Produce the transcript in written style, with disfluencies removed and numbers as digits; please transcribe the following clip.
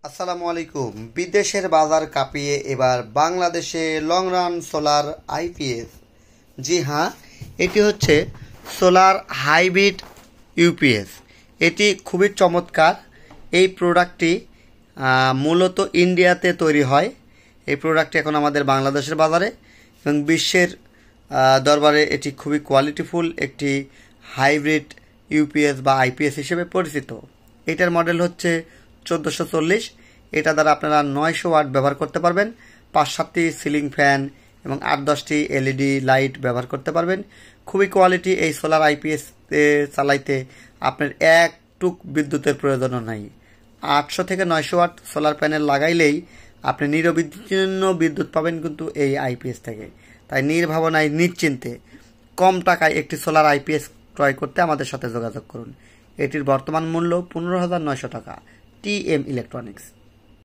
আসসালামু আলাইকুম। বিদেশের বাজার কাঁপিয়ে এবার বাংলাদেশে লং রান সোলার আইপিএস। জি হ্যাঁ, এটি হচ্ছে সোলার হাইব্রিড ইউপিএস। এটি খুবই চমৎকার। এই প্রোডাক্টটি মূলত ইন্ডিয়াতে তৈরি হয়। এই প্রোডাক্টটি এখন আমাদের বাংলাদেশের বাজারে এবং বিশ্বের দরবারে এটি খুবই কোয়ালিটিফুল একটি হাইব্রিড ইউপিএস বা আইপিএস হিসেবে পরিচিত। এটার মডেল হচ্ছে 1440। এটা দ্বারা আপনারা 900 ওয়াট ব্যবহার করতে পারবেন, 5-7টি সিলিং ফ্যান এবং 8-10টি এলইডি লাইট ব্যবহার করতে পারবেন। খুবই কোয়ালিটি। এই সোলার আইপিএস চালাইতে আপনার একটুক বিদ্যুতের প্রয়োজনও নাই। 800 থেকে 900 ওয়াট সোলার প্যানেল লাগাইলেই আপনি নিরবিচ্ছিন্ন বিদ্যুৎ পাবেন কিন্তু এই আইপিএস থেকে। তাই নির্ভাবনায় নিশ্চিন্তে কম টাকায় একটি সোলার আইপিএস ক্রয় করতে আমাদের সাথে যোগাযোগ করুন। এটির বর্তমান মূল্য 15,900 টাকা। TM electronics.